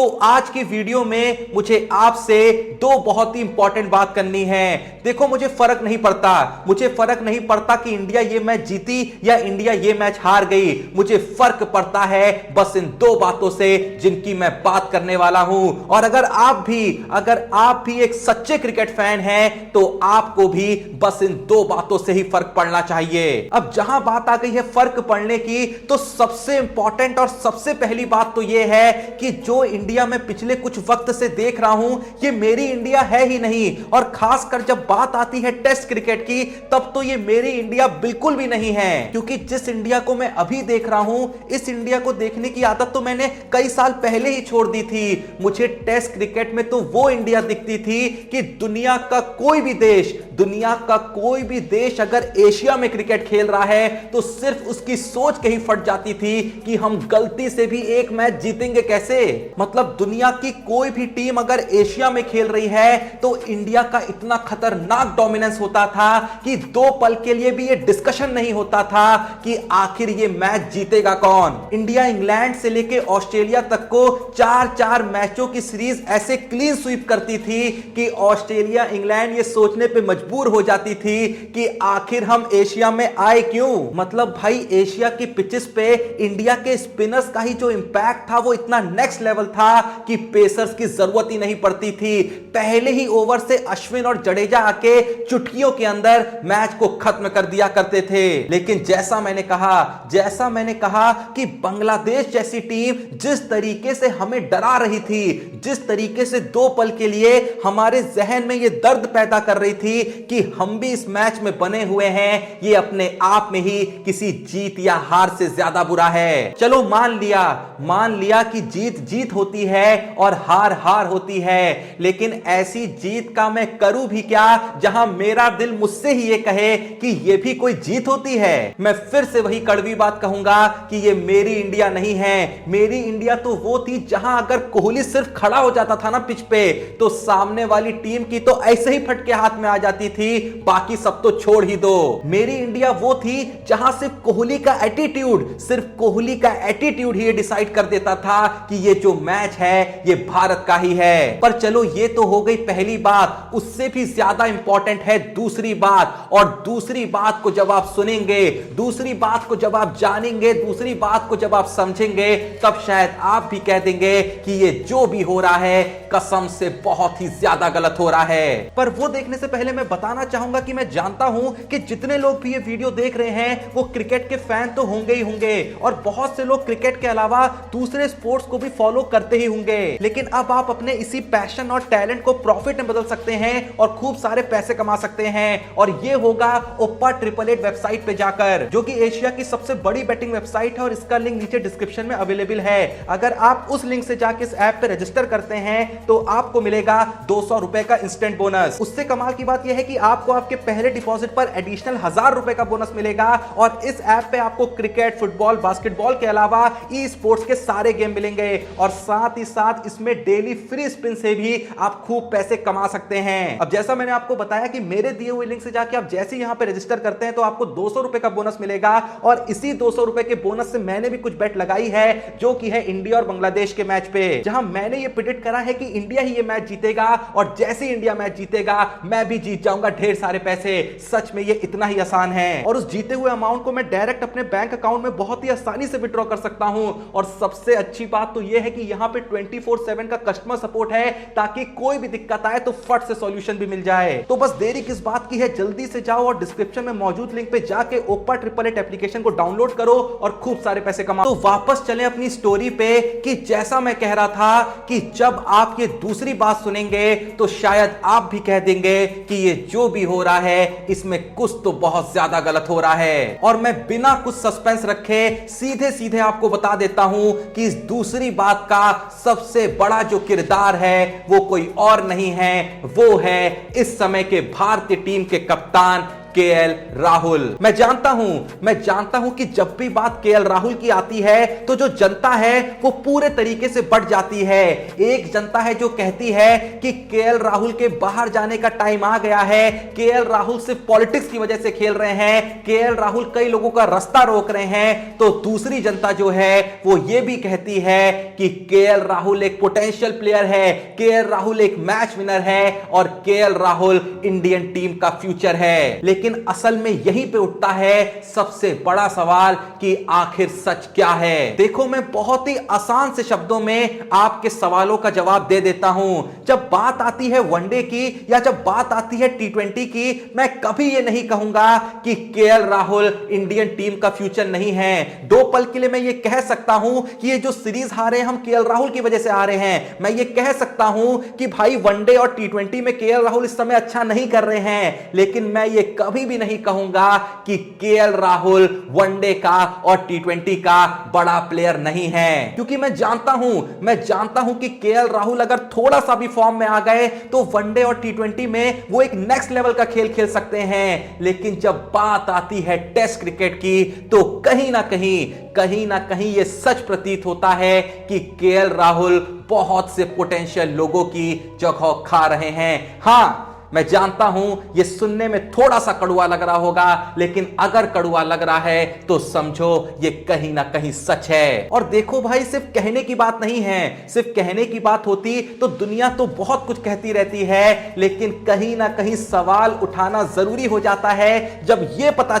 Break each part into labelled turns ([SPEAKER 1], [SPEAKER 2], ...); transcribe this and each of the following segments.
[SPEAKER 1] तो आज की वीडियो में मुझे आपसे दो बहुत ही इंपॉर्टेंट बात करनी है। देखो, मुझे फर्क नहीं पड़ता कि इंडिया ये मैच जीती या इंडिया ये मैच हार गई। मुझे फर्क पड़ता है बस इन दो बातों से जिनकी मैं बात करने वाला हूं। और अगर आप भी एक सच्चे क्रिकेट फैन हैं तो आपको भी बस इन दो बातों से ही फर्क पड़ना चाहिए। अब जहां बात आ गई है फर्क पड़ने की, तो सबसे इंपॉर्टेंट और सबसे पहली बात तो यह है कि जो इंडिया में पिछले कुछ वक्त से देख रहा हूं, ये मेरी इंडिया है ही नहीं। और खासकर जब बात आती है टेस्ट क्रिकेट की, तब तो ये मेरी इंडिया बिल्कुल भी नहीं है। क्योंकि जिस इंडिया को मैं अभी देख रहा हूं, इस इंडिया को देखने की आदत तो मैंने कई साल पहले ही छोड़ दी थी। मुझे टेस्ट क्रिकेट में तो वो इंडिया दिखती थी कि दुनिया का कोई भी देश अगर एशिया में क्रिकेट खेल रहा है तो सिर्फ उसकी सोच कहीं फट जाती थी कि हम गलती से भी एक मैच जीतेंगे कैसे। मतलब दुनिया की कोई भी टीम अगर एशिया में खेल रही है तो इंडिया का इतना खतरनाक डोमिनेंस होता था कि दो पल के लिए भी यह डिस्कशन नहीं होता था कि आखिर यह मैच जीतेगा कौन। इंडिया इंग्लैंड से लेकर ऑस्ट्रेलिया तक को 4-4 मैचों की सीरीज ऐसे क्लीन स्वीप करती थी कि ऑस्ट्रेलिया इंग्लैंड ये सोचने पे मजबूर हो जाती थी कि आखिर हम एशिया में आए क्यों। मतलब भाई, एशिया की पिचेस पे इंडिया के स्पिनर्स का ही जो इंपैक्ट था वो इतना नेक्स्ट लेवल था कि पेसर्स की जरूरत ही नहीं पड़ती थी। पहले ही ओवर से अश्विन और जडेजा आके चुटकियों के अंदर मैच को खत्म कर दिया करते थे। लेकिन जैसा मैंने कहा कि बांग्लादेश जैसी टीम जिस तरीके से हमें डरा रही थी, जिस तरीके से दो पल के लिए हमारे जहन में यह दर्द पैदा कर रही थी कि हम भी इस मैच में बने हुए हैं, ये अपने आप में ही किसी जीत या हार से ज्यादा बुरा है। चलो मान लिया कि जीत होती है और हार होती है, लेकिन ऐसी जीत का मैं करूं भी क्या जहां मेरा दिल मुझसे ही ये कहे कि ये भी कोई जीत होती है। मैं फिर से वही कड़वी बात कहूंगा कि ये मेरी इंडिया नहीं है। मेरी इंडिया तो वो थी जहां अगर कोहली सिर्फ खड़ा हो जाता था ना पिच पे, तो सामने वाली टीम की तो ऐसे ही फटके हाथ में आ जाती थी, बाकी सब तो छोड़ ही दो। मेरी इंडिया वो थी जहां सिर्फ कोहली का एटीट्यूड ही डिसाइड कर देता था कि ये जो मैच है ये भारत का ही है। पर चलो, ये तो हो गई पहली बात। उससे भी ज्यादा इंपॉर्टेंट है दूसरी बात। और दूसरी बात को जब आप सुनेंगे, दूसरी बात को जब आप जानेंगे, दूसरी बात को जब आप समझेंगे, तब शायद आप भी कह देंगे कि ये जो भी हो रहा है कसम से बहुत ही ज्यादा गलत हो रहा है। पर वो देखने से पहले मैं बताना चाहूंगा कि मैं जानता हूं कि जितने लोग भी ये वीडियो देख रहे हैं वो क्रिकेट के फैन तो होंगे ही होंगे, और बहुत से लोग क्रिकेट के अलावा दूसरे स्पोर्ट्स को भी फॉलो करते ही होंगे। लेकिन अब आप अपने इसी पैशन और टैलेंट को प्रॉफिट में बदल सकते हैं और खूब सारे पैसे कमा सकते हैं। और ये होगा ओपा 888 वेबसाइट पे जाकर, जो कि एशिया की सबसे बड़ी बेटिंग वेबसाइट है, और इसका लिंक नीचे डिस्क्रिप्शन में अवेलेबल है। अगर आप उस लिंक से जाकर इस ऐप पे रजिस्टर करते हैं तो आपको मिलेगा 200 रुपए का इंस्टेंट बोनस। उससे कमाल की बात यह है कि आपको आपके पहले डिपॉजिट पर एडिशनल 1000 रुपए का बोनस मिलेगा। और इस ऐप पे आपको क्रिकेट, फुटबॉल, बास्केटबॉल के अलावा ई स्पोर्ट्स के सारे गेम मिलेंगे, और साथ ही साथ इसमें डेली फ्री स्पिन से भी आप खूब पैसे कमा सकते हैं। अब जैसा मैंने आपको बताया कि मेरे दिए हुए लिंक से जाके आप जैसे यहां पे रजिस्टर करते हैं तो आपको 200 रुपए का बोनस मिलेगा। और इसी 200 रुपए के बोनस से मैंने भी कुछ बेट लगाई है, जो कि है इंडिया और बांग्लादेश के मैच पे, जहां मैंने ये प्रेडिक्ट करा है कि इंडिया ही ये मैच जीतेगा, और जैसे इंडिया मैच जीतेगा मैं भी जीत जाऊंगा ढेर सारे पैसे। सच में ये इतना ही आसान है, और उस जीते हुए अमाउंट को मैं डायरेक्ट अपने बैंक अकाउंट में बहुत ही आसानी से विड्रॉ कर सकता हूं। और सबसे अच्छी बात तो यह है कि यहां पे 24/7 का कस्टमर सपोर्ट है, ताकि कोई भी दिक्कत आए तो फट से सॉल्यूशन भी मिल जाए। तो बस देरी किस बात की है, जल्दी से जाओ और डिस्क्रिप्शन में मौजूद लिंक पे जाके ओपा 888 एप्लीकेशन को डाउनलोड करो और खूब सारे पैसे कमाओ। तो वापस चलें अपनी स्टोरी पे कि जैसा मैं कह रहा था कि जब आप ये दूसरी बात सुनेंगे तो शायद आप भी कह देंगे कि ये जो भी हो रहा है इसमें कुछ तो बहुत ज्यादा गलत हो रहा है। और मैं बिना कुछ सस्पेंस रखे सीधे आपको बता देता हूं कि इस दूसरी बात का सबसे बड़ा जो किरदार है वो कोई और नहीं है, वो है इस समय के भारतीय टीम के कप्तान केएल राहुल। मैं जानता हूं कि जब भी बात केएल राहुल की आती है तो जो जनता है वो पूरे तरीके से बढ़ जाती है। एक जनता है जो कहती है कि केएल राहुल के बाहर जाने का टाइम आ गया है, केएल राहुल सिर्फ पॉलिटिक्स की वजह से खेल रहे हैं, केएल राहुल कई लोगों का रास्ता रोक रहे हैं। तो दूसरी जनता जो है वो ये भी कहती है कि केएल राहुल एक पोटेंशियल प्लेयर है, केएल राहुल एक मैच विनर है और केएल राहुल इंडियन टीम का फ्यूचर है। लेकिन असल में यहीं पे उठता है सबसे बड़ा सवाल कि आखिर सच क्या है। देखो, मैं बहुत ही आसान से शब्दों में आपके सवालों का जवाब दे देता हूं। जब बात आती है वनडे की या जब बात आती है टी20 की, मैं कभी यह नहीं कहूंगा कि केएल राहुल इंडियन टीम का फ्यूचर नहीं है। दो पल के लिए मैं ये कह सकता हूं कि ये जो सीरीज हारे हम केएल राहुल की वजह से आ रहे हैं। मैं ये कह सकता हूं कि भाई वनडे और टी20 में केएल राहुल इस समय अच्छा नहीं कर रहे हैं, लेकिन मैं ये कभी भी नहीं कहूंगा कि केएल राहुल वनडे का और टी20 का बड़ा प्लेयर नहीं है। क्योंकि मैं जानता हूं कि केएल राहुल अगर थोड़ा सा भी फॉर्म में आ गए तो वनडे और टी20 में वो एक नेक्स्ट लेवल का खेल खेल सकते हैं। लेकिन जब बात आती है टेस्ट क्रिकेट की तो कहीं ना कहीं यह सच प्रतीत होता है कि केएल राहुल बहुत से पोटेंशियल लोगों की जगह खा रहे हैं। हां, मैं जानता हूं यह सुनने में थोड़ा सा कड़वा लग रहा होगा, लेकिन अगर कड़वा लग रहा है तो समझो यह कहीं ना कहीं सच है। और देखो भाई, सिर्फ कहने की बात नहीं है। सिर्फ कहने की बात होती तो दुनिया तो बहुत कुछ कहती रहती है, लेकिन कहीं ना कहीं सवाल उठाना जरूरी हो जाता है जब यह पता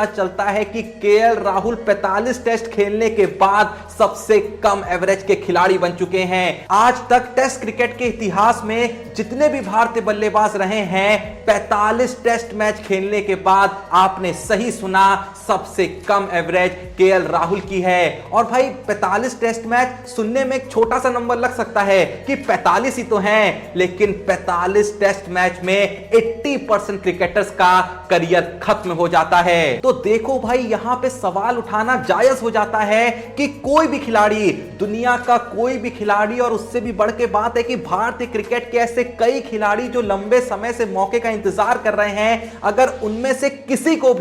[SPEAKER 1] चलता है कि केएल राहुल 45 टेस्ट खेलने के बाद सबसे कम एवरेज के खिलाड़ी बन चुके हैं। आज तक टेस्ट क्रिकेट के इतिहास में जितने भी भारतीय बल्लेबाज रहे हैं, 45 टेस्ट मैच खेलने के बाद आपने सही सुना, सबसे कम एवरेज केएल राहुल की है। और भाई 45 टेस्ट मैच सुनने में एक छोटा सा नंबर लग सकता है कि 45 ही तो हैं, लेकिन 45 टेस्ट मैच में 80% क्रिकेटर्स का करियर खत्म हो जाता है। तो देखो भाई, यहां पे सवाल उठाना जायज हो जाता है कि कोई भी खिलाड़ी, दुनिया का कोई भी खिलाड़ी, और उससे भी बढ़ के बात है कि भारतीय क्रिकेट के ऐसे कई खिलाड़ी जो लंबे समय से मौके का इंतजार कर रहे हैं, अगर उनमें से किसी को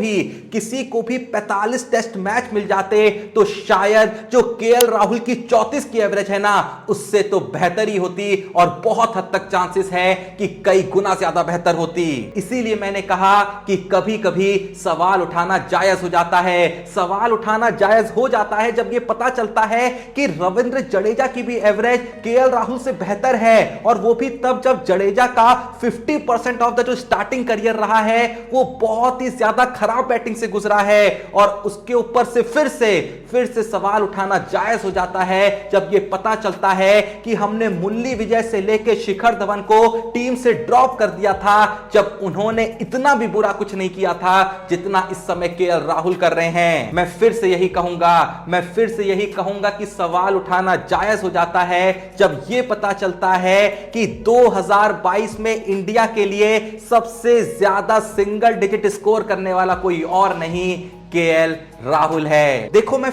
[SPEAKER 1] भी 45 टेस्ट मैच मिल जाते तो शायद जो केएल राहुल की 34 की एवरेज है ना, उससे तो बेहतर ही होती और बहुत हद तक चांसेस है कि कई गुना ज्यादा बेहतर होती। इसीलिए मैंने कहा कि कभी-कभी सवाल उठाना जायज हो जाता है। सवाल उठाना जायज हो जाता है जब यह पता चलता है कि रविंद्र जडेजा की भी एवरेज केएल राहुल से बेहतर है, और वो भी तब जब जडेजा का 50% ऑफ द जो स्टार्टिंग करियर रहा है वो बहुत ही ज्यादा खराब बैटिंग से गुजरा है। और उसके ऊपर से फिर से सवाल उठाना जायज हो जाता है जब यह पता चलता है कि हमने मुरली विजय से लेकर शिखर धवन को टीम से ड्रॉप कर दिया था, जब उन्होंने इतना भी बुरा कुछ नहीं किया था जितना इस समय केएल राहुल कर रहे हैं। मैं फिर से यही कहूंगा कि सवाल उठाना जायज हो जाता है जब यह पता चलता है कि 2022 में इंडिया के लिए सबसे ज्यादा सिंगल डिजिट स्कोर करने वाला कोई और नहीं, केएल राहुल है। देखो, मैं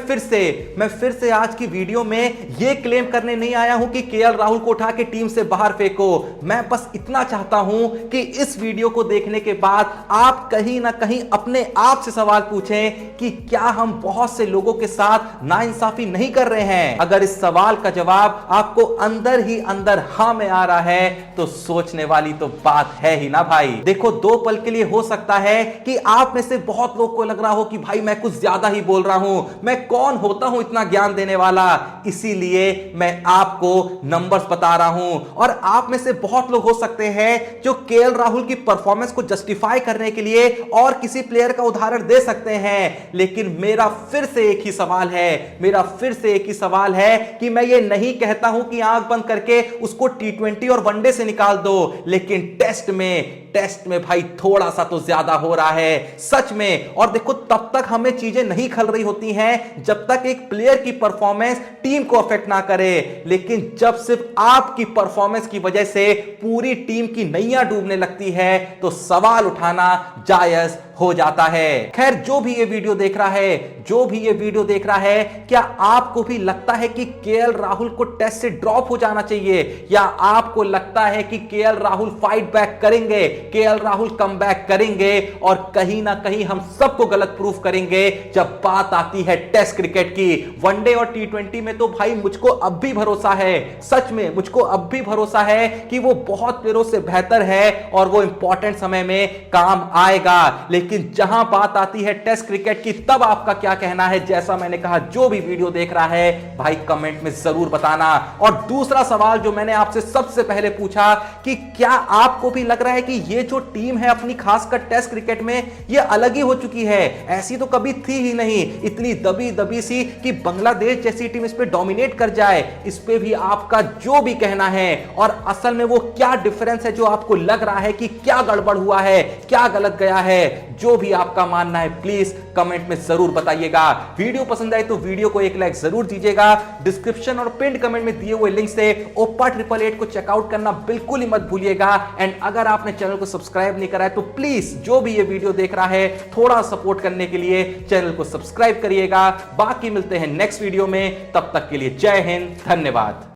[SPEAKER 1] फिर से आज की वीडियो में यह क्लेम करने नहीं आया हूं कि केएल राहुल को उठा के टीम से बाहर फेंको। मैं बस इतना चाहता हूं कि इस वीडियो को देखने के बाद आप कहीं ना कहीं अपने आप से सवाल पूछें कि क्या हम बहुत से लोगों के साथ नाइंसाफी नहीं कर रहे हैं। अगर इस सवाल का जवाब आपको अंदर ही अंदर हां में आ रहा है तो सोचने वाली तो बात है ही ना भाई। देखो, दो पल के लिए हो सकता है कि आप में से बहुत लोग को लग रहा हो कि भाई मैं कुछ ज्यादा ही बोल रहा हूं, मैं कौन होता हूं इतना ज्ञान देने वाला, इसीलिए मैं आपको नंबर्स बता रहा हूं। और आप में से बहुत लोग हो सकते हैं जो केएल राहुल की परफॉर्मेंस को जस्टिफाई करने के लिए और किसी प्लेयर का उदाहरण दे सकते हैं, लेकिन मेरा फिर से एक ही सवाल है कि मैं ये नहीं कहता हूं कि आंख बंद करके उसको टी20 और वनडे से निकाल दो, लेकिन टेस्ट में भाई थोड़ा सा तो ज्यादा हो रहा है सच में। और देखो, तब तक हमें चीजें नहीं खल रही होती हैं जब तक एक प्लेयर की परफॉर्मेंस टीम को अफेक्ट ना करे, लेकिन जब सिर्फ आपकी परफॉर्मेंस की वजह से पूरी टीम की नैया डूबने लगती है तो सवाल उठाना जायज हो जाता है। खैर, जो भी ये वीडियो देख रहा है, जो भी ये वीडियो देख रहा है, क्या आपको भी लगता है कि केएल राहुल को टेस्ट से ड्रॉप हो जाना चाहिए, या आपको लगता है कि केएल राहुल फाइट बैक करेंगे, केएल राहुल कम बैक करेंगे और कहीं ना कहीं हम सबको गलत प्रूफ करेंगे जब बात आती है टेस्ट क्रिकेट की। वनडे और टी20 में तो भाई मुझको अब भी भरोसा है, सच में मुझको अब भी भरोसा है कि वो बहुत प्लेयरों से बेहतर है और वो इंपॉर्टेंट समय में काम आएगा। लेकिन जहां बात आती है टेस्ट क्रिकेट की, तब आपका क्या कहना है? जैसा मैंने कहा, जो भी वीडियो देख रहा है भाई कमेंट में जरूर बताना। और दूसरा सवाल जो मैंने आपसे सबसे पहले पूछा कि क्या आपको भी लग रहा है कि ये जो टीम है अपनी, खासकर टेस्ट क्रिकेट में, ये अलग ही हो चुकी है? ऐसी तो कभी थी ही नहीं, इतनी दबी दबी सी कि बांग्लादेश जैसी टीम इस पे डोमिनेट कर जाए। इस पे भी आपका जो भी कहना है, और असल में वो क्या डिफरेंस है जो आपको लग रहा है कि क्या गड़बड़ हुआ है, क्या गलत गया है, जो भी आपका मानना है प्लीज कमेंट में जरूर बताइएगा। वीडियो पसंद आए तो वीडियो को एक लाइक जरूर दीजिएगा। डिस्क्रिप्शन और पिन कमेंट में दिए हुए लिंक से ओप्पा 888 को चेकआउट करना बिल्कुल ही मत भूलिएगा। एंड अगर आपने चैनल को सब्सक्राइब नहीं करा है तो प्लीज, जो भी ये वीडियो देख रहा है, थोड़ा सपोर्ट करने के लिए चैनल को सब्सक्राइब करिएगा। बाकी मिलते हैं नेक्स्ट वीडियो में, तब तक के लिए जय हिंद, धन्यवाद।